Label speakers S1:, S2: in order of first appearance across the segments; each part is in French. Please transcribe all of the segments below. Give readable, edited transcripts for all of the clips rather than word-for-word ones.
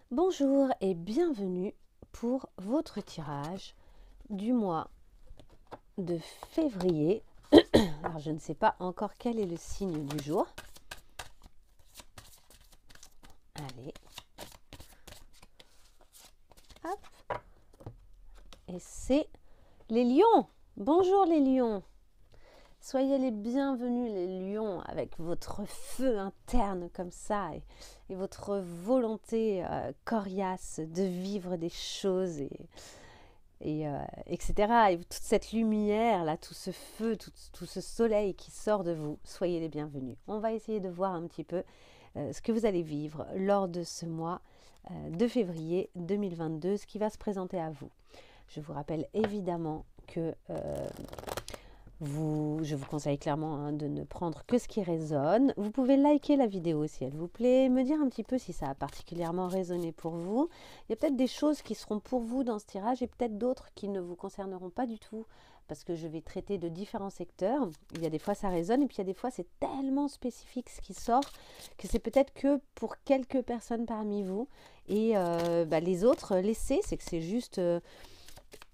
S1: Bonjour et bienvenue pour votre tirage du mois de février. Alors je ne sais pas encore quel est le signe du jour. Allez. Hop. Et c'est les lions. Bonjour les lions. Soyez les bienvenus les lions avec votre feu interne comme ça et votre volonté coriace de vivre des choses etc. Et toute cette lumière, là, tout ce feu, tout ce soleil qui sort de vous, soyez les bienvenus. On va essayer de voir un petit peu ce que vous allez vivre lors de ce mois de février 2022, ce qui va se présenter à vous. Je vous rappelle évidemment que je vous conseille clairement de ne prendre que ce qui résonne. Vous pouvez liker la vidéo si elle vous plaît, me dire un petit peu si ça a particulièrement résonné pour vous. Il y a peut-être des choses qui seront pour vous dans ce tirage et peut-être d'autres qui ne vous concerneront pas du tout parce que je vais traiter de différents secteurs. Il y a des fois ça résonne et puis il y a des fois c'est tellement spécifique ce qui sort que c'est peut-être que pour quelques personnes parmi vous et les autres, laissez, c'est que c'est juste...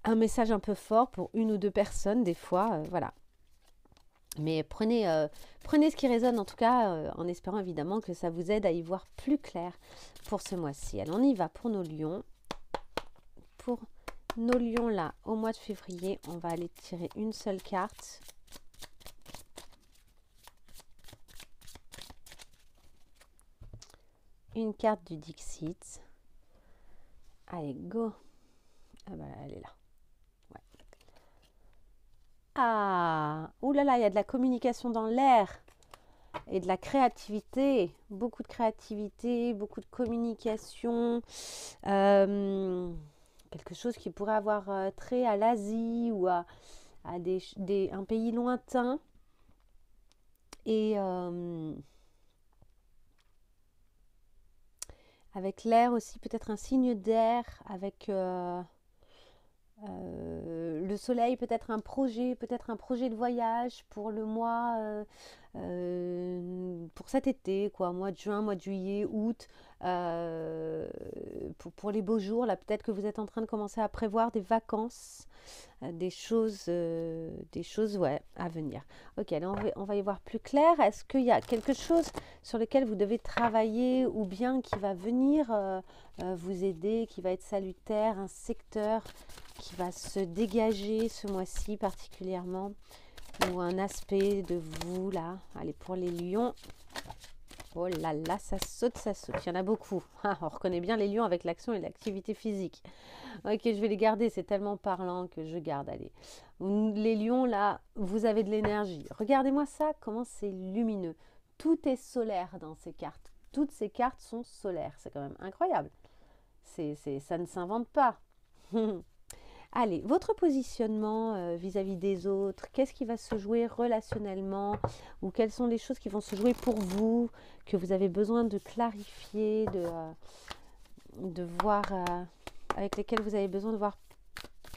S1: un message un peu fort pour une ou deux personnes des fois, voilà. Mais prenez ce qui résonne en tout cas, en espérant évidemment que ça vous aide à y voir plus clair pour ce mois-ci. Alors on y va pour nos lions. Pour nos lions là, au mois de février, on va aller tirer une seule carte. Une carte du Dixit. Allez, go. Ah bah elle est là. Ah, oulala, il y a de la communication dans l'air et de la créativité, beaucoup de communication, quelque chose qui pourrait avoir trait à l'Asie ou à un pays lointain et avec l'air aussi, peut-être un signe d'air, avec... le soleil, peut-être un projet de voyage pour le mois, pour cet été, quoi, mois de juin, mois de juillet, août, pour les beaux jours, là peut-être que vous êtes en train de commencer à prévoir des vacances, des choses ouais, à venir. Ok, là on va y voir plus clair. Est-ce qu'il y a quelque chose sur lequel vous devez travailler ou bien qui va venir vous aider, qui va être salutaire, un secteur qui va se dégager ce mois-ci particulièrement, ou un aspect de vous là. Allez, pour les lions. Oh là là, ça saute, ça saute. Il y en a beaucoup. Ah, on reconnaît bien les lions avec l'action et l'activité physique. Ok, je vais les garder, c'est tellement parlant que je garde. Allez, les lions là, vous avez de l'énergie. Regardez-moi ça, comment c'est lumineux. Tout est solaire dans ces cartes. Toutes ces cartes sont solaires. C'est quand même incroyable. Ça ne s'invente pas. Allez, votre positionnement vis-à-vis des autres, qu'est-ce qui va se jouer relationnellement ou quelles sont les choses qui vont se jouer pour vous, que vous avez besoin de clarifier, de voir, avec lesquelles vous avez besoin de voir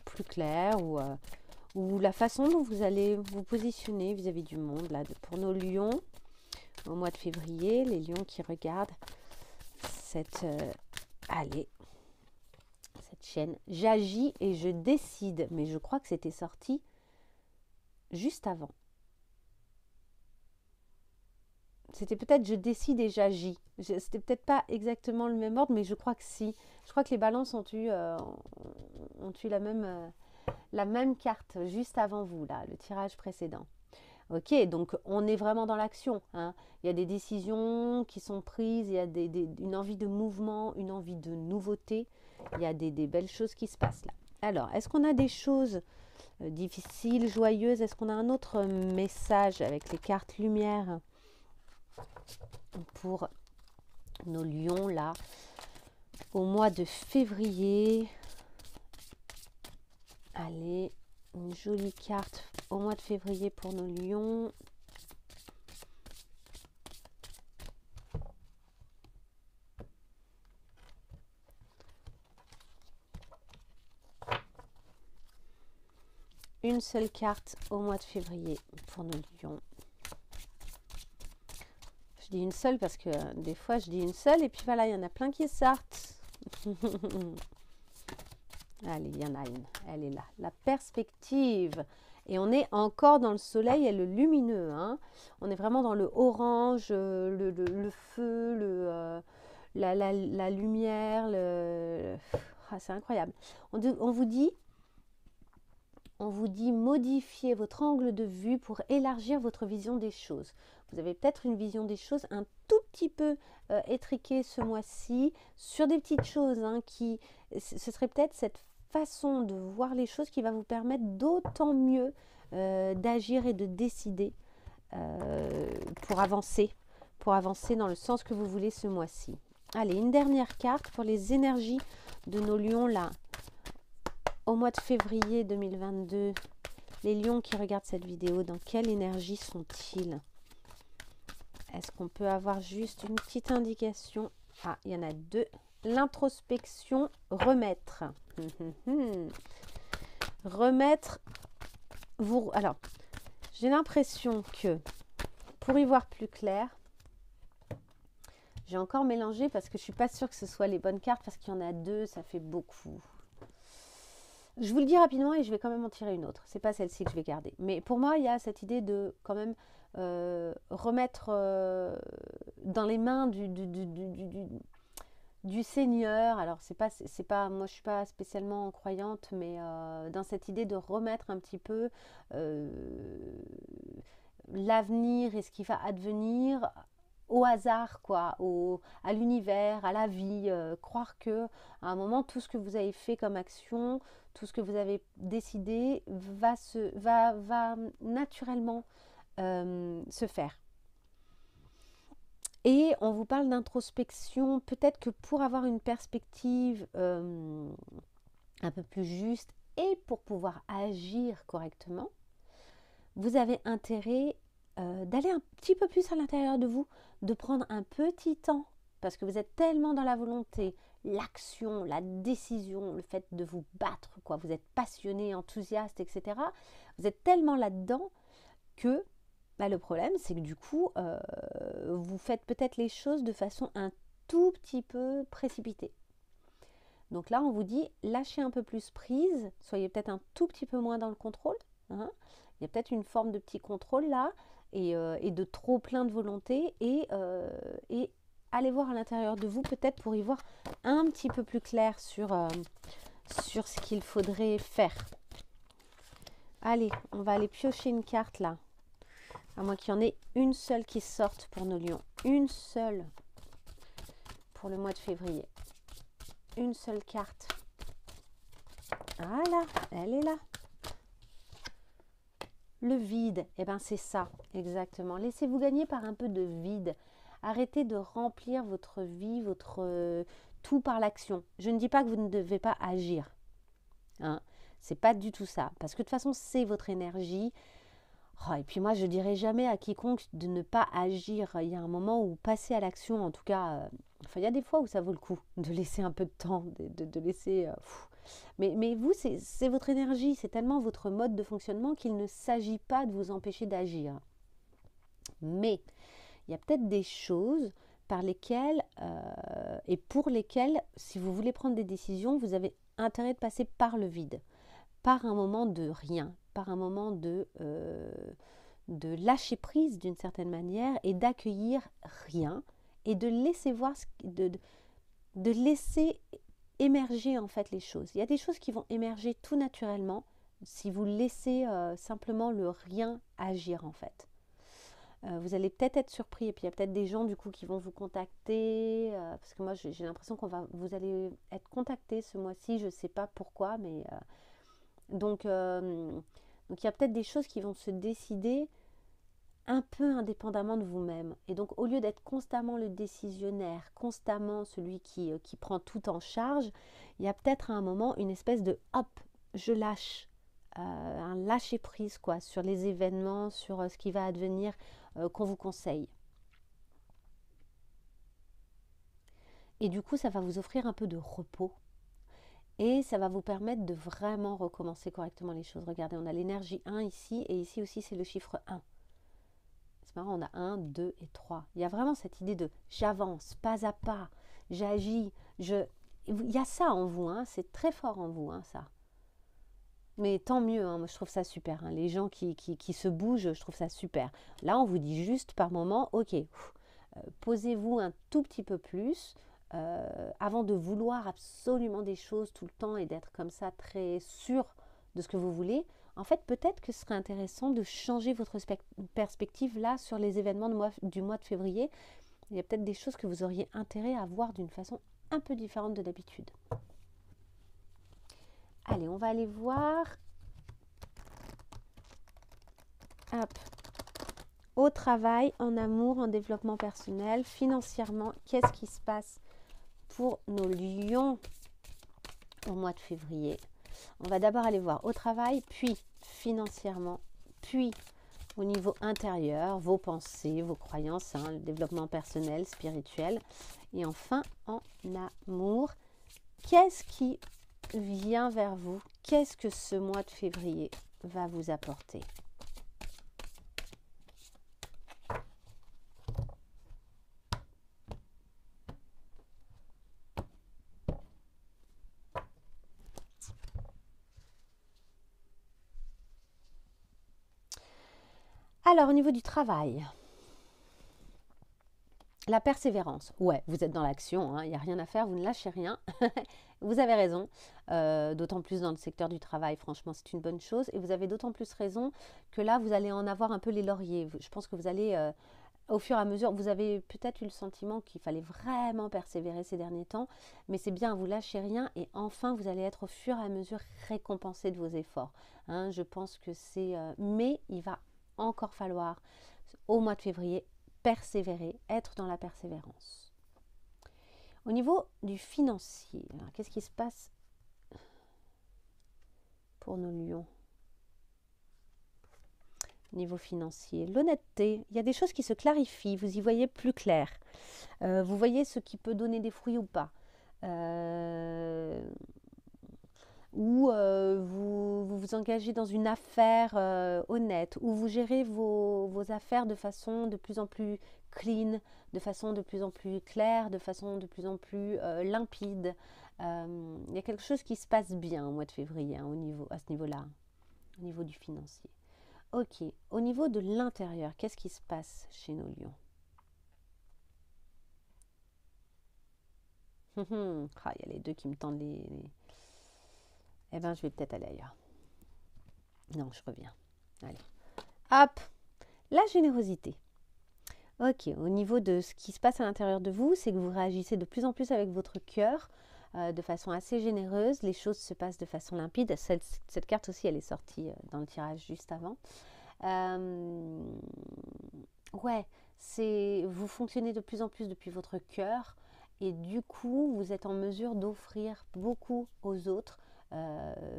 S1: plus clair ou la façon dont vous allez vous positionner vis-à-vis du monde. Là, pour nos lions, au mois de février, les lions qui regardent cette... allez, chaîne. J'agis et je décide, mais je crois que c'était sorti juste avant. C'était peut-être je décide et j'agis. C'était peut-être pas exactement le même ordre, mais je crois que si. Je crois que les balances ont eu la même carte juste avant vous, là, le tirage précédent. Ok, donc on est vraiment dans l'action, hein. Il y a des décisions qui sont prises, il y a une envie de mouvement, une envie de nouveauté. Il y a des belles choses qui se passent là. Alors, est-ce qu'on a des choses difficiles, joyeuses? Est-ce qu'on a un autre message avec les cartes lumière pour nos lions là au mois de février? Allez, une jolie carte au mois de février pour nos lions. Une seule carte au mois de février pour nos lions. Je dis une seule parce que des fois je dis une seule et puis voilà, il y en a plein qui sortent. Allez, il y en a une. Elle est là. La perspective. Et on est encore dans le soleil et le lumineux. Hein. On est vraiment dans le orange, le feu, la lumière. Ah, c'est incroyable. On vous dit modifiez votre angle de vue pour élargir votre vision des choses. Vous avez peut-être une vision des choses un tout petit peu étriquée ce mois-ci sur des petites choses hein, ce serait peut-être cette façon de voir les choses qui va vous permettre d'autant mieux d'agir et de décider pour avancer dans le sens que vous voulez ce mois-ci. Allez, une dernière carte pour les énergies de nos lions là. Au mois de février 2022, les lions qui regardent cette vidéo, dans quelle énergie sont-ils? Est-ce qu'on peut avoir juste une petite indication? Ah, il y en a deux. L'introspection, remettre. Remettre, alors, j'ai l'impression que, pour y voir plus clair, j'ai encore mélangé parce que je ne suis pas sûre que ce soit les bonnes cartes, parce qu'il y en a deux, ça fait beaucoup. Je vous le dis rapidement et je vais quand même en tirer une autre. C'est pas celle-ci que je vais garder. Mais pour moi, il y a cette idée de quand même remettre dans les mains du Seigneur. Alors c'est pas, moi je suis pas spécialement croyante, mais dans cette idée de remettre un petit peu l'avenir et ce qui va advenir au hasard, quoi, à l'univers, à la vie, croire que à un moment tout ce que vous avez fait comme action, tout ce que vous avez décidé va naturellement se faire. Et on vous parle d'introspection, peut-être que pour avoir une perspective un peu plus juste et pour pouvoir agir correctement, vous avez intérêt d'aller un petit peu plus à l'intérieur de vous, de prendre un petit temps, parce que vous êtes tellement dans la volonté, l'action, la décision, le fait de vous battre, quoi. Vous êtes passionné, enthousiaste, etc. Vous êtes tellement là-dedans que le problème, c'est que du coup, vous faites peut-être les choses de façon un tout petit peu précipitée. Donc là, on vous dit, lâchez un peu plus prise, soyez peut-être un tout petit peu moins dans le contrôle. Hein. Il y a peut-être une forme de petit contrôle là, et de trop plein de volonté, et allez voir à l'intérieur de vous, peut-être pour y voir un petit peu plus clair sur ce qu'il faudrait faire. Allez, on va aller piocher une carte là. À moins qu'il y en ait une seule qui sorte pour nos lions. Une seule pour le mois de février. Une seule carte. Voilà, elle est là. Le vide, eh bien c'est ça, exactement. Laissez-vous gagner par un peu de vide. Arrêtez de remplir votre vie, tout par l'action. Je ne dis pas que vous ne devez pas agir. Hein. C'est pas du tout ça. Parce que de toute façon, c'est votre énergie. Oh, et puis moi, je dirais jamais à quiconque de ne pas agir. Il y a un moment où passer à l'action, en tout cas, il y a des fois où ça vaut le coup de laisser un peu de temps, de laisser... Mais vous, c'est votre énergie, c'est tellement votre mode de fonctionnement qu'il ne s'agit pas de vous empêcher d'agir. Mais il y a peut-être des choses par lesquelles et pour lesquelles, si vous voulez prendre des décisions, vous avez intérêt de passer par le vide, par un moment de rien, par un moment de lâcher prise d'une certaine manière et d'accueillir rien et de laisser voir, de laisser émerger en fait les choses. Il y a des choses qui vont émerger tout naturellement si vous laissez simplement le rien agir en fait. Vous allez peut-être être surpris et puis il y a peut-être des gens du coup qui vont vous contacter parce que moi j'ai l'impression vous allez être contacté ce mois-ci, je ne sais pas pourquoi, mais donc il y a peut-être des choses qui vont se décider un peu indépendamment de vous-même. Et donc au lieu d'être constamment le décisionnaire, constamment celui qui prend tout en charge, il y a peut-être à un moment une espèce de hop, je lâche, un lâcher prise quoi, sur les événements, sur ce qui va advenir qu'on vous conseille. Et du coup ça va vous offrir un peu de repos. Et ça va vous permettre de vraiment recommencer correctement les choses. Regardez, on a l'énergie 1 ici, et ici aussi c'est le chiffre 1. C'est marrant, on a 1, 2 et 3. Il y a vraiment cette idée de j'avance, pas à pas, j'agis, il y a ça en vous, hein, c'est très fort en vous, hein, ça. Mais tant mieux, hein, moi je trouve ça super. Hein. Les gens qui se bougent, je trouve ça super. Là, on vous dit juste par moment, ok, posez-vous un tout petit peu plus avant de vouloir absolument des choses tout le temps et d'être comme ça très sûr de ce que vous voulez. En fait, peut-être que ce serait intéressant de changer votre perspective là sur les événements du mois de février. Il y a peut-être des choses que vous auriez intérêt à voir d'une façon un peu différente de d'habitude. Allez, on va aller voir. Hop. Au travail, en amour, en développement personnel, financièrement, qu'est-ce qui se passe pour nos lions au mois de février? On va d'abord aller voir au travail, puis financièrement, puis au niveau intérieur, vos pensées, vos croyances, hein, le développement personnel, spirituel. Et enfin, en amour, qu'est-ce qui vient vers vous? Qu'est-ce que ce mois de février va vous apporter? Alors, au niveau du travail, la persévérance. Ouais, vous êtes dans l'action, il n'y a rien à faire, vous ne lâchez rien. Vous avez raison, d'autant plus dans le secteur du travail, franchement, c'est une bonne chose. Et vous avez d'autant plus raison que là, vous allez en avoir un peu les lauriers. Je pense que vous allez, au fur et à mesure, vous avez peut-être eu le sentiment qu'il fallait vraiment persévérer ces derniers temps, mais c'est bien, vous lâchez rien et enfin, vous allez être au fur et à mesure récompensé de vos efforts. Hein, je pense que c'est... mais il va encore falloir, au mois de février, persévérer, être dans la persévérance. Au niveau du financier, qu'est-ce qui se passe pour nos lions? Niveau financier, l'honnêteté, il y a des choses qui se clarifient, vous y voyez plus clair. Vous voyez ce qui peut donner des fruits ou pas. Ou vous vous engagez dans une affaire honnête, ou vous gérez vos affaires de façon de plus en plus clean, de façon de plus en plus claire, de façon de plus en plus limpide. Il y a quelque chose qui se passe bien au mois de février hein, à ce niveau-là, au niveau du financier. Ok, au niveau de l'intérieur, qu'est-ce qui se passe chez nos lions? Ah, il y a les deux qui me tendent les... Eh bien, je vais peut-être aller ailleurs. Non, je reviens. Allez. Hop, la générosité. Ok, au niveau de ce qui se passe à l'intérieur de vous, c'est que vous réagissez de plus en plus avec votre cœur, de façon assez généreuse. Les choses se passent de façon limpide. Cette carte aussi, elle est sortie dans le tirage juste avant. Ouais, vous fonctionnez de plus en plus depuis votre cœur et du coup, vous êtes en mesure d'offrir beaucoup aux autres.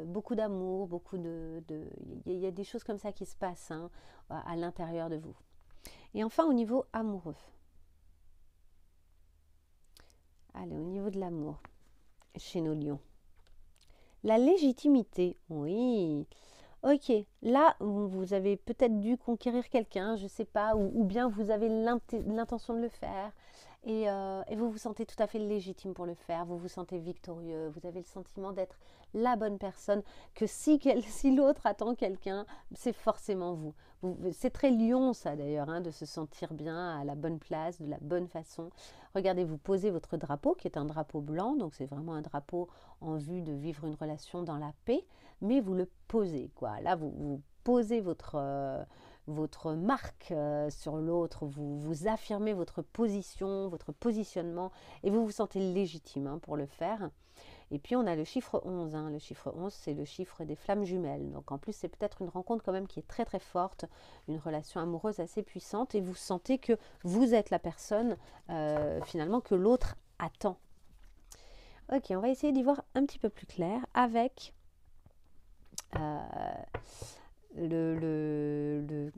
S1: Beaucoup d'amour, il y a des choses comme ça qui se passent hein, à l'intérieur de vous. Et enfin, au niveau amoureux. Allez, au niveau de l'amour, chez nos lions. La légitimité, oui. Ok, là, vous avez peut-être dû conquérir quelqu'un, je ne sais pas, ou bien vous avez l'intention de le faire. Et vous vous sentez tout à fait légitime pour le faire, vous vous sentez victorieux, vous avez le sentiment d'être la bonne personne, que si l'autre attend quelqu'un, c'est forcément vous. C'est très lion ça d'ailleurs, hein, de se sentir bien à la bonne place, de la bonne façon. Regardez, vous posez votre drapeau, qui est un drapeau blanc, donc c'est vraiment un drapeau en vue de vivre une relation dans la paix, mais vous le posez, quoi. Là, vous posez votre marque sur l'autre, vous affirmez votre position, votre positionnement et vous vous sentez légitime hein, pour le faire. Et puis on a le chiffre 11, hein. Le chiffre 11 c'est le chiffre des flammes jumelles, donc en plus c'est peut-être une rencontre quand même qui est très très forte, une relation amoureuse assez puissante et vous sentez que vous êtes la personne finalement que l'autre attend. Ok, on va essayer d'y voir un petit peu plus clair avec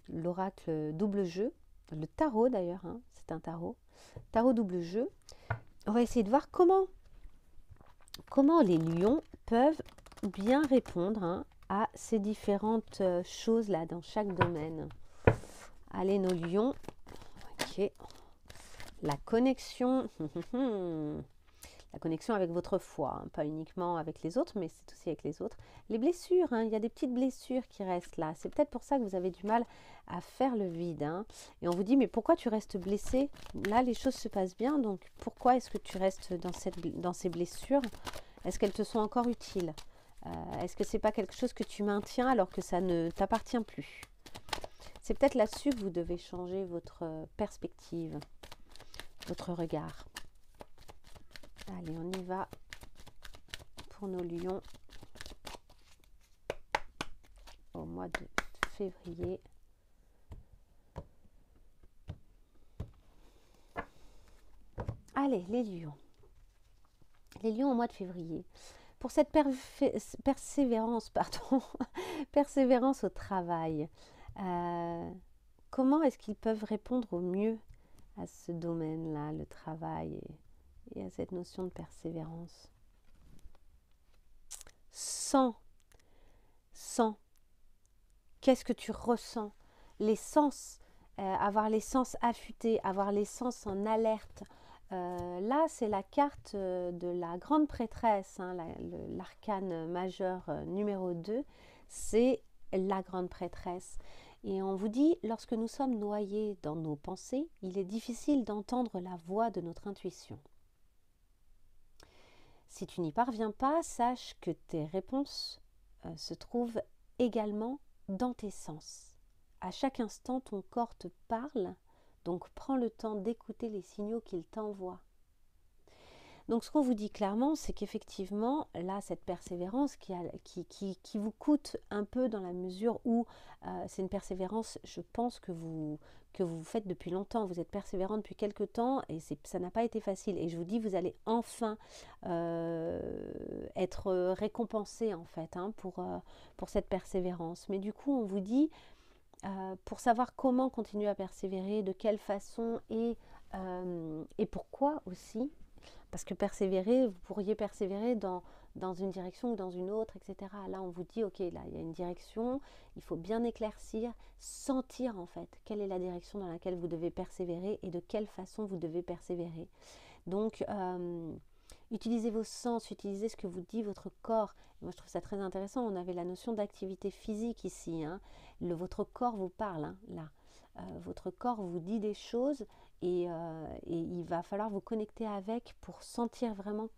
S1: l'oracle double jeu, le tarot d'ailleurs, hein, c'est un tarot double jeu. On va essayer de voir comment les lions peuvent bien répondre hein, à ces différentes choses là dans chaque domaine. Allez nos lions, ok, la connexion, la connexion avec votre foi, hein, pas uniquement avec les autres, mais c'est aussi avec les autres. Les blessures, hein, il y a des petites blessures qui restent là. C'est peut-être pour ça que vous avez du mal à faire le vide. Hein. Et on vous dit, mais pourquoi tu restes blessé? Là, les choses se passent bien, donc pourquoi est-ce que tu restes dans ces blessures? Est-ce qu'elles te sont encore utiles? Est-ce que c'est pas quelque chose que tu maintiens alors que ça ne t'appartient plus? C'est peut-être là-dessus que vous devez changer votre perspective, votre regard. Allez, on y va pour nos lions au mois de février. Allez, les lions. Les lions au mois de février. Pour cette persévérance, persévérance au travail, comment est-ce qu'ils peuvent répondre au mieux à ce domaine-là, le travail et à cette notion de persévérance? Sans, qu'est-ce que tu ressens? Les sens, avoir les sens affûtés, avoir les sens en alerte. Là, c'est la carte de la grande prêtresse, hein, l'arcane majeur numéro 2, c'est la grande prêtresse. Et on vous dit, lorsque nous sommes noyés dans nos pensées, il est difficile d'entendre la voix de notre intuition. Si tu n'y parviens pas, sache que tes réponses se trouvent également dans tes sens. À chaque instant, ton corps te parle, donc prends le temps d'écouter les signaux qu'il t'envoie. Donc ce qu'on vous dit clairement, c'est qu'effectivement, là, cette persévérance qui vous coûte un peu dans la mesure où c'est une persévérance, je pense, que vous faites depuis longtemps. Vous êtes persévérant depuis quelque temps et ça n'a pas été facile. Et je vous dis, vous allez enfin être récompensé en fait hein, pour cette persévérance. Mais du coup, on vous dit, pour savoir comment continuer à persévérer, de quelle façon et pourquoi aussi, parce que persévérer, vous pourriez persévérer dans une direction ou dans une autre, etc. Là, on vous dit, ok, là, il y a une direction, il faut bien éclaircir, sentir en fait quelle est la direction dans laquelle vous devez persévérer et de quelle façon vous devez persévérer. Donc, utilisez vos sens, utilisez ce que vous dit votre corps. Moi, je trouve ça très intéressant. On avait la notion d'activité physique ici. Hein. Votre corps vous parle, hein, là. Votre corps vous dit des choses et il va falloir vous connecter avec pour sentir vraiment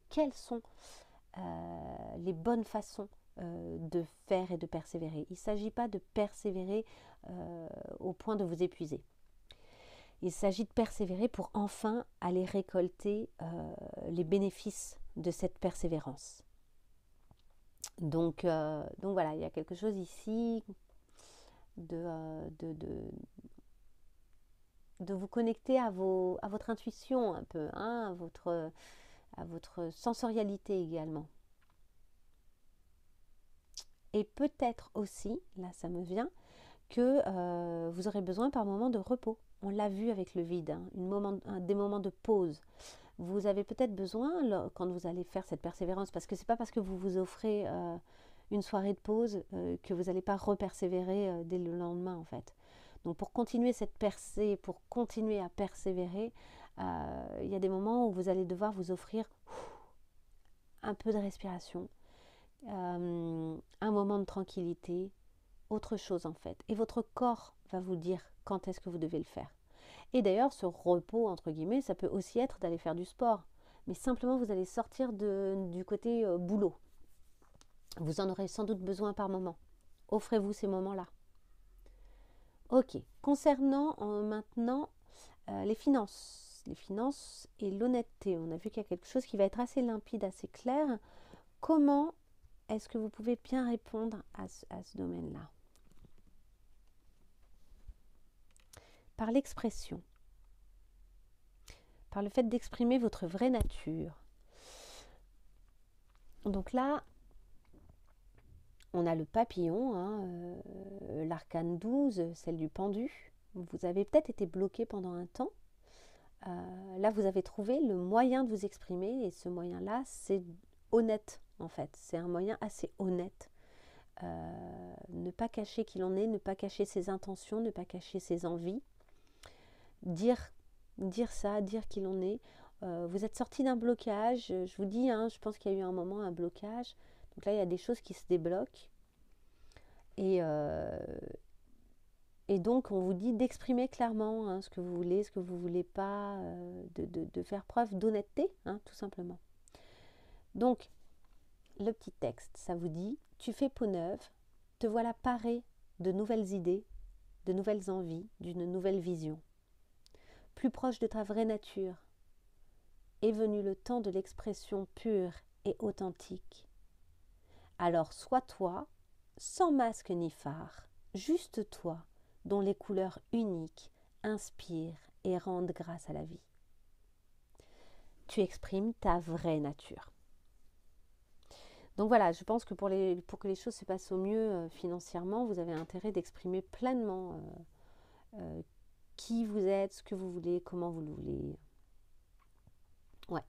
S1: quelles sont les bonnes façons de faire et de persévérer. Il ne s'agit pas de persévérer au point de vous épuiser. Il s'agit de persévérer pour enfin aller récolter les bénéfices de cette persévérance. Donc voilà, il y a quelque chose ici de vous connecter à votre intuition un peu, hein, à votre sensorialité également. Et peut-être aussi, là ça me vient, que vous aurez besoin par moment de repos. On l'a vu avec le vide, hein, des moments de pause. Vous avez peut-être besoin, quand vous allez faire cette persévérance, parce que c'est pas parce que vous vous offrez une soirée de pause que vous n'allez pas repersévérer dès le lendemain en fait. Donc pour continuer cette percée, pour continuer à persévérer, il y a des moments où vous allez devoir vous offrir un peu de respiration, un moment de tranquillité, autre chose en fait. Et votre corps va vous dire quand est-ce que vous devez le faire. Et d'ailleurs, ce repos, entre guillemets, ça peut aussi être d'aller faire du sport. Mais simplement, vous allez sortir du côté boulot. Vous en aurez sans doute besoin par moment. Offrez-vous ces moments-là. Ok. Concernant maintenant les finances et l'honnêteté, on a vu qu'il y a quelque chose qui va être assez limpide, assez clair. Comment est-ce que vous pouvez bien répondre à ce domaine-là? Par l'expression, par le fait d'exprimer votre vraie nature. Donc là, on a le papillon, hein, l'arcane 12, celle du pendu. Vous avez peut-être été bloqué pendant un temps. Là, vous avez trouvé le moyen de vous exprimer et ce moyen-là, c'est honnête en fait. C'est un moyen assez honnête. Ne pas cacher qui l'on est, ne pas cacher ses intentions, ne pas cacher ses envies. Dire ça, dire qui l'on est. vous êtes sorti d'un blocage. Je vous dis, hein, je pense qu'il y a eu un moment, un blocage. Donc là, il y a des choses qui se débloquent. Et donc, on vous dit d'exprimer clairement hein, ce que vous voulez, ce que vous ne voulez pas, de faire preuve d'honnêteté, hein, tout simplement. Donc, le petit texte, ça vous dit, tu fais peau neuve, te voilà paré de nouvelles idées, de nouvelles envies, d'une nouvelle vision. Plus proche de ta vraie nature, est venu le temps de l'expression pure et authentique. Alors sois toi, sans masque ni phare, juste toi, dont les couleurs uniques inspirent et rendent grâce à la vie. Tu exprimes ta vraie nature. Donc voilà, je pense que pour que les choses se passent au mieux financièrement, vous avez intérêt d'exprimer pleinement qui vous êtes, ce que vous voulez, comment vous le voulez. Ouais.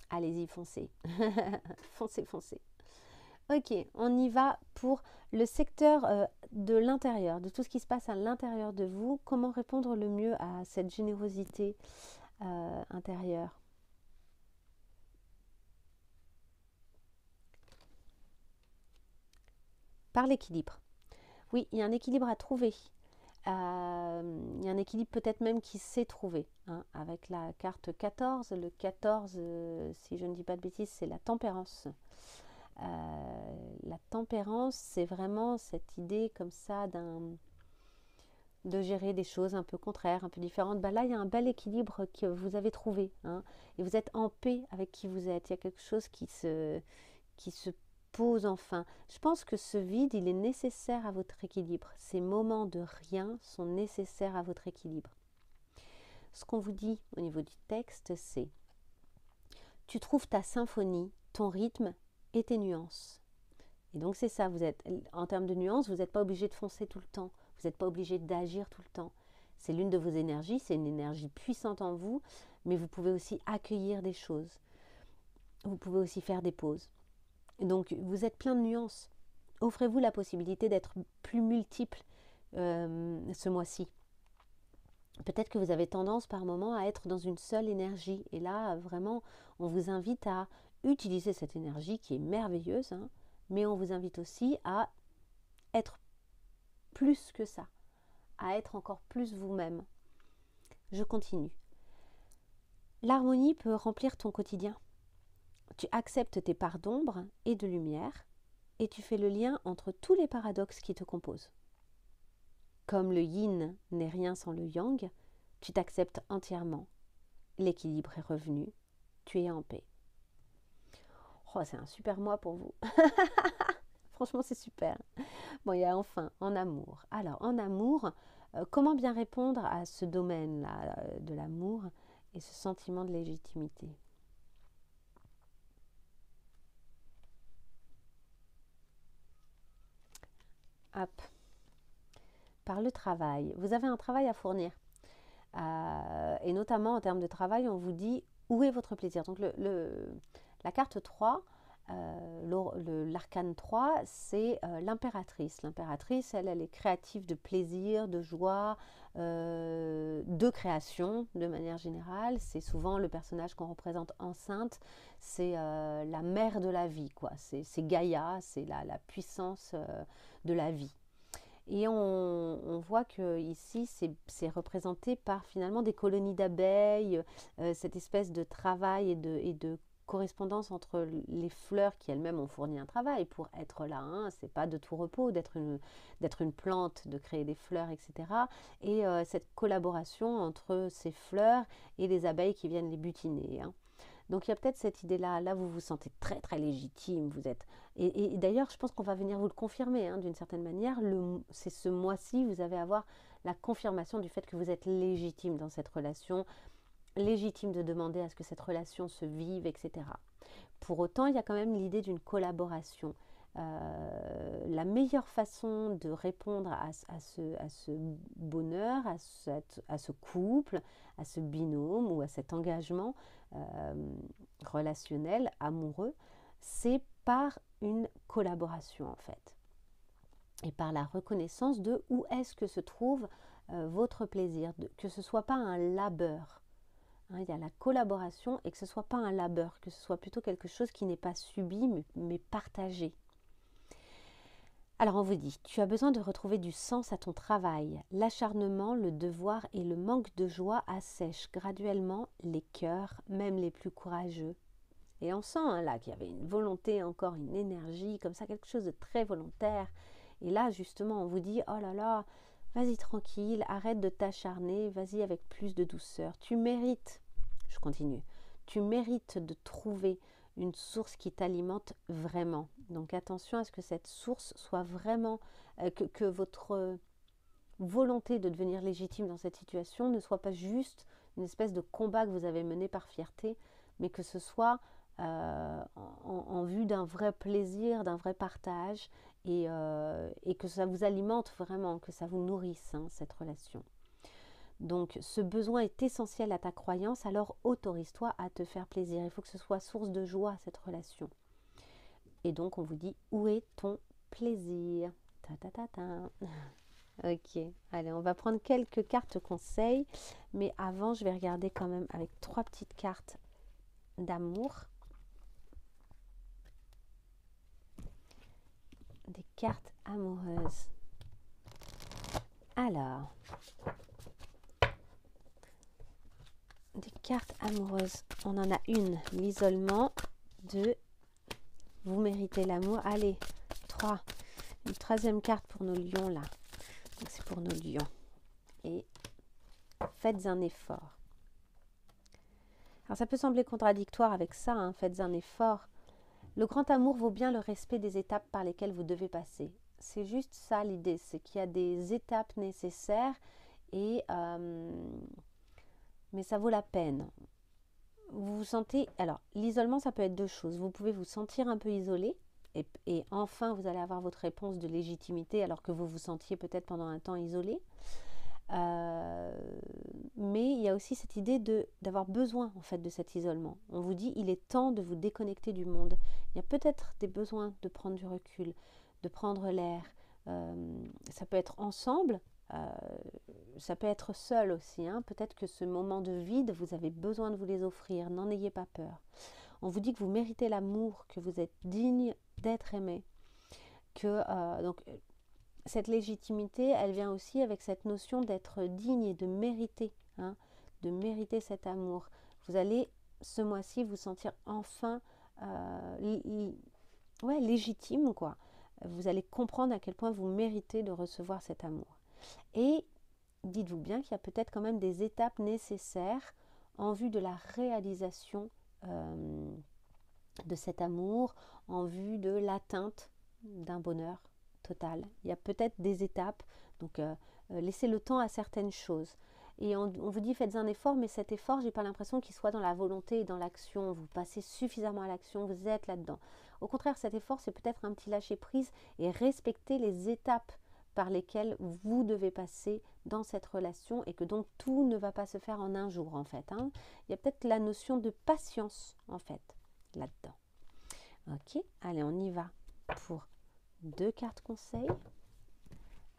S1: Allez-y, foncez. Foncez, foncez. Ok, on y va pour le secteur de l'intérieur, de tout ce qui se passe à l'intérieur de vous. Comment répondre le mieux à cette générosité intérieure? Par l'équilibre. Oui, il y a un équilibre à trouver. Il y a un équilibre peut-être même qui s'est trouvé hein, avec la carte 14. Le 14, si je ne dis pas de bêtises, c'est la tempérance. La tempérance, c'est vraiment cette idée comme ça de gérer des choses un peu contraires, un peu différentes. Là, il y a un bel équilibre que vous avez trouvé. Hein, et vous êtes en paix avec qui vous êtes. Il y a quelque chose qui se pose enfin. Je pense que ce vide, il est nécessaire à votre équilibre. Ces moments de rien sont nécessaires à votre équilibre. Ce qu'on vous dit au niveau du texte, c'est tu trouves ta symphonie, ton rythme et tes nuances. Et donc c'est ça, vous êtes en termes de nuances, vous n'êtes pas obligé de foncer tout le temps, vous n'êtes pas obligé d'agir tout le temps. C'est l'une de vos énergies, c'est une énergie puissante en vous, mais vous pouvez aussi accueillir des choses. Vous pouvez aussi faire des pauses. Donc vous êtes plein de nuances. Offrez-vous la possibilité d'être plus multiple ce mois-ci. Peut-être que vous avez tendance par moment à être dans une seule énergie. Et là, vraiment, on vous invite à utiliser cette énergie qui est merveilleuse, hein, mais on vous invite aussi à être plus que ça, à être encore plus vous-même. Je continue. L'harmonie peut remplir ton quotidien. Tu acceptes tes parts d'ombre et de lumière et tu fais le lien entre tous les paradoxes qui te composent. Comme le yin n'est rien sans le yang, tu t'acceptes entièrement. L'équilibre est revenu, tu es en paix. Oh, c'est un super mois pour vous. Franchement, c'est super. Bon, il y a enfin en amour. Alors, en amour, comment bien répondre à ce domaine-là de l'amour et ce sentiment de légitimité? Hop. Par le travail. Vous avez un travail à fournir. Et notamment en termes de travail, on vous dit où est votre plaisir. Donc la carte 3, l'arcane 3, c'est l'impératrice. L'impératrice, elle est créative de plaisir, de joie, de création de manière générale. C'est souvent le personnage qu'on représente enceinte. C'est la mère de la vie, quoi. C'est Gaïa, c'est la puissance de la vie. Et on voit que ici c'est représenté par finalement des colonies d'abeilles, cette espèce de travail et de correspondance entre les fleurs qui elles-mêmes ont fourni un travail pour être là. Hein. C'est pas de tout repos d'être une plante, de créer des fleurs, etc. Et cette collaboration entre ces fleurs et les abeilles qui viennent les butiner. Hein. Donc il y a peut-être cette idée-là, là vous vous sentez très très légitime, vous êtes... Et d'ailleurs je pense qu'on va venir vous le confirmer hein, d'une certaine manière, c'est ce mois-ci, vous allez avoir la confirmation du fait que vous êtes légitime dans cette relation, légitime de demander à ce que cette relation se vive, etc. Pour autant, il y a quand même l'idée d'une collaboration. La meilleure façon de répondre à ce bonheur, à ce couple, à ce binôme ou à cet engagement relationnel, amoureux, c'est par une collaboration en fait. Et par la reconnaissance de où est-ce que se trouve votre plaisir, que ce ne soit pas un labeur. hein, il y a la collaboration et que ce ne soit pas un labeur, que ce soit plutôt quelque chose qui n'est pas subi mais partagé. Alors on vous dit, tu as besoin de retrouver du sens à ton travail. L'acharnement, le devoir et le manque de joie assèchent graduellement les cœurs, même les plus courageux. Et on sent hein, là qu'il y avait une volonté, encore une énergie, comme ça, quelque chose de très volontaire. Et là, justement, on vous dit, oh là là, vas-y tranquille, arrête de t'acharner, vas-y avec plus de douceur. Tu mérites, je continue, tu mérites de trouver une source qui t'alimente vraiment. Donc attention à ce que cette source soit vraiment, que votre volonté de devenir légitime dans cette situation ne soit pas juste une espèce de combat que vous avez mené par fierté, mais que ce soit en vue d'un vrai plaisir, d'un vrai partage, et que ça vous alimente vraiment, que ça vous nourrisse, hein, cette relation. Donc ce besoin est essentiel à ta croyance, alors autorise-toi à te faire plaisir. Il faut que ce soit source de joie, cette relation. Et donc on vous dit, où est ton plaisir? Ta ta ta ta. Ok, allez, on va prendre quelques cartes conseils, mais avant je vais regarder quand même avec 3 petites cartes d'amour. Des cartes amoureuses. Alors, des cartes amoureuses. On en a une, l'isolement. 2, vous méritez l'amour. Allez, 3. Une 3e carte pour nos lions là. Donc c'est pour nos lions. Et faites un effort. Alors ça peut sembler contradictoire avec ça, hein, faites un effort. Le grand amour vaut bien le respect des étapes par lesquelles vous devez passer. C'est juste ça l'idée, c'est qu'il y a des étapes nécessaires et mais ça vaut la peine. Vous vous sentez... Alors, l'isolement, ça peut être 2 choses. Vous pouvez vous sentir un peu isolé et enfin, vous allez avoir votre réponse de légitimité alors que vous vous sentiez peut-être pendant un temps isolé. Mais il y a aussi cette idée d'avoir besoin en fait de cet isolement. On vous dit il est temps de vous déconnecter du monde. Il y a peut-être des besoins de prendre du recul, de prendre l'air. Ça peut être ensemble, ça peut être seul aussi. Hein. Peut-être que ce moment de vide, vous avez besoin de vous les offrir. N'en ayez pas peur. On vous dit que vous méritez l'amour, que vous êtes digne d'être aimé. Donc cette légitimité, elle vient aussi avec cette notion d'être digne et de mériter, hein, de mériter cet amour. Vous allez, ce mois-ci, vous sentir enfin légitime, quoi. Vous allez comprendre à quel point vous méritez de recevoir cet amour. Et dites-vous bien qu'il y a peut-être quand même des étapes nécessaires en vue de la réalisation de cet amour, en vue de l'atteinte d'un bonheur total. Il y a peut-être des étapes, donc laissez le temps à certaines choses. Et on vous dit faites un effort, mais cet effort, j'ai pas l'impression qu'il soit dans la volonté et dans l'action. Vous passez suffisamment à l'action, vous êtes là-dedans. Au contraire, cet effort, c'est peut-être un petit lâcher-prise et respecter les étapes par lesquelles vous devez passer dans cette relation et que donc tout ne va pas se faire en un jour en fait. Hein. Il y a peut-être la notion de patience en fait là-dedans. Ok, allez, on y va pour 2 cartes conseils.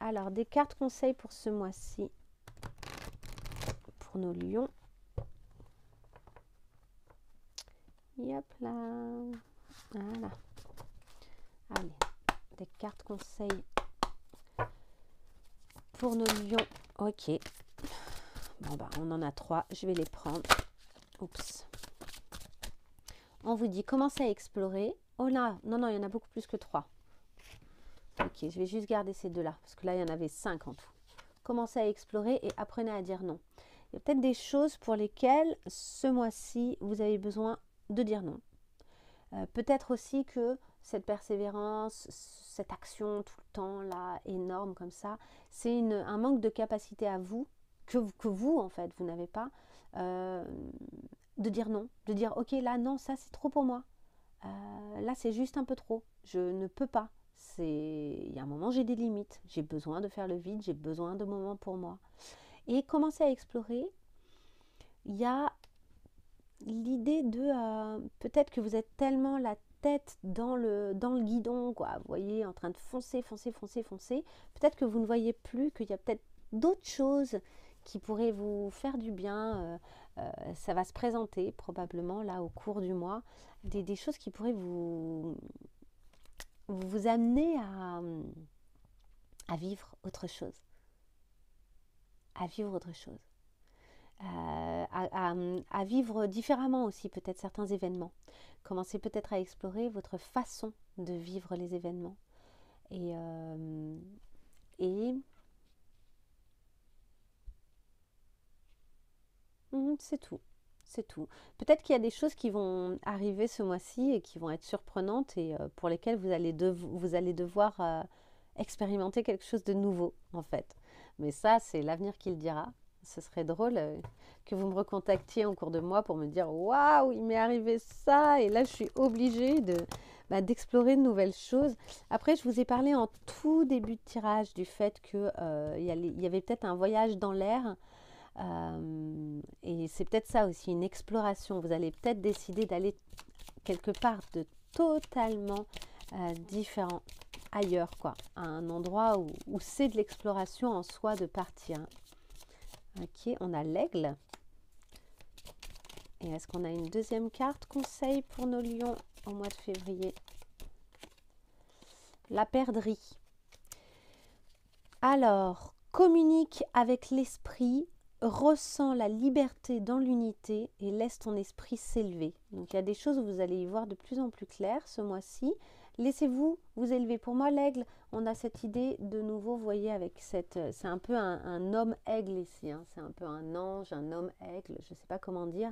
S1: Alors, des cartes conseils pour ce mois-ci, pour nos lions. Hop là. Voilà. Allez, des cartes conseils pour nos lions. Ok. Bon, bah, on en a 3. Je vais les prendre. Oups. On vous dit, commencez à explorer. Oh là, non, il y en a beaucoup plus que 3. Ok, je vais juste garder ces 2-là, parce que là, il y en avait 5 en tout. Commencez à explorer et apprenez à dire non. Il y a peut-être des choses pour lesquelles, ce mois-ci, vous avez besoin de dire non. Peut-être aussi que cette persévérance, cette action tout le temps, là, énorme comme ça, c'est un manque de capacité à vous, que vous, en fait, vous n'avez pas, de dire non. De dire, ok, là, non, ça, c'est trop pour moi. Là, c'est juste un peu trop. Je ne peux pas. Il y a un moment, j'ai des limites. J'ai besoin de faire le vide. J'ai besoin de moments pour moi. Et commencer à explorer. Il y a l'idée de... peut-être que vous êtes tellement la tête dans le guidon, quoi. Vous voyez, en train de foncer. Peut-être que vous ne voyez plus qu'il y a peut-être d'autres choses qui pourraient vous faire du bien. Ça va se présenter probablement là au cours du mois. Des choses qui pourraient vous amener à vivre autre chose. À vivre autre chose. À vivre différemment aussi peut-être certains événements. Commencez peut-être à explorer votre façon de vivre les événements. Et c'est tout. C'est tout. Peut-être qu'il y a des choses qui vont arriver ce mois-ci et qui vont être surprenantes et pour lesquelles vous allez devoir expérimenter quelque chose de nouveau, en fait. Mais ça, c'est l'avenir qui le dira. Ce serait drôle que vous me recontactiez en cours de mois pour me dire waouh, il m'est arrivé ça et là je suis obligée d'explorer de nouvelles choses. Après, je vous ai parlé en tout début de tirage du fait qu'il y avait peut-être un voyage dans l'air. Et c'est peut-être ça aussi, une exploration. Vous allez peut-être décider d'aller quelque part de totalement différent, ailleurs, quoi, à un endroit où c'est de l'exploration en soi de partir. Ok, on a l'aigle. Et est-ce qu'on a une deuxième carte conseil pour nos lions au mois de février? La perdrix. Alors, communique avec l'esprit, ressens la liberté dans l'unité et laisse ton esprit s'élever. Donc il y a des choses où vous allez y voir de plus en plus clair ce mois-ci. Laissez-vous vous élever. Pour moi, l'aigle, on a cette idée de nouveau, vous voyez, avec c'est un peu un homme aigle ici. Hein. C'est un peu un ange, un homme aigle, je ne sais pas comment dire.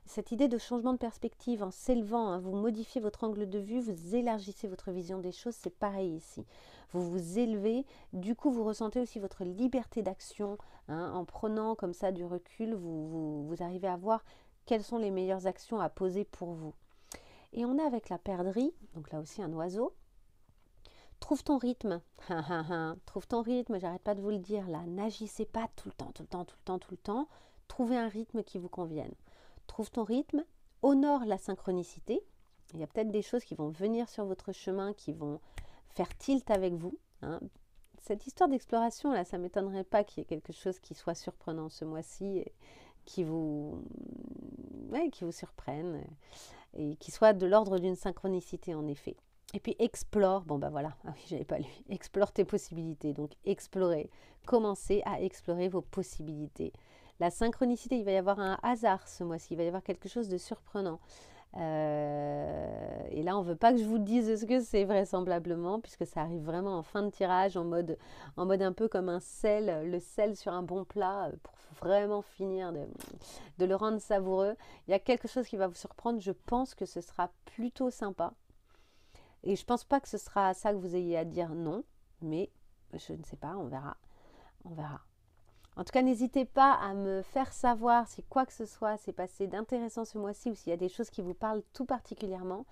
S1: Cette idée de changement de perspective en s'élevant, hein, vous modifiez votre angle de vue, vous élargissez votre vision des choses, c'est pareil ici. Vous vous élevez, du coup vous ressentez aussi votre liberté d'action, hein, en prenant comme ça du recul, vous arrivez à voir quelles sont les meilleures actions à poser pour vous. Et on a avec la perdrix, donc là aussi un oiseau. Trouve ton rythme. Trouve ton rythme, j'arrête pas de vous le dire là. N'agissez pas tout le temps. Trouvez un rythme qui vous convienne. Trouve ton rythme, honore la synchronicité. Il y a peut-être des choses qui vont venir sur votre chemin, qui vont faire tilt avec vous. Hein. Cette histoire d'exploration, là, ça ne m'étonnerait pas qu'il y ait quelque chose qui soit surprenant ce mois-ci, et qui vous surprenne, et qui soit de l'ordre d'une synchronicité en effet. Et puis explore, bon bah voilà, ah oui, j'avais pas lu, explore tes possibilités, donc explorer, commencez à explorer vos possibilités. La synchronicité, il va y avoir un hasard ce mois-ci, il va y avoir quelque chose de surprenant. Et là, on ne veut pas que je vous dise ce que c'est vraisemblablement, puisque ça arrive vraiment en fin de tirage, en mode un peu comme un sel, le sel sur un bon plat, pour vraiment finir de le rendre savoureux. Il y a quelque chose qui va vous surprendre, je pense que ce sera plutôt sympa. Et je ne pense pas que ce sera ça que vous ayez à dire non, mais je ne sais pas, on verra. On verra. En tout cas, n'hésitez pas à me faire savoir si quoi que ce soit s'est passé d'intéressant ce mois-ci ou s'il y a des choses qui vous parlent tout particulièrement.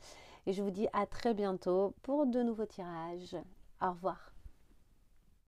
S1: Et je vous dis à très bientôt pour de nouveaux tirages. Au revoir.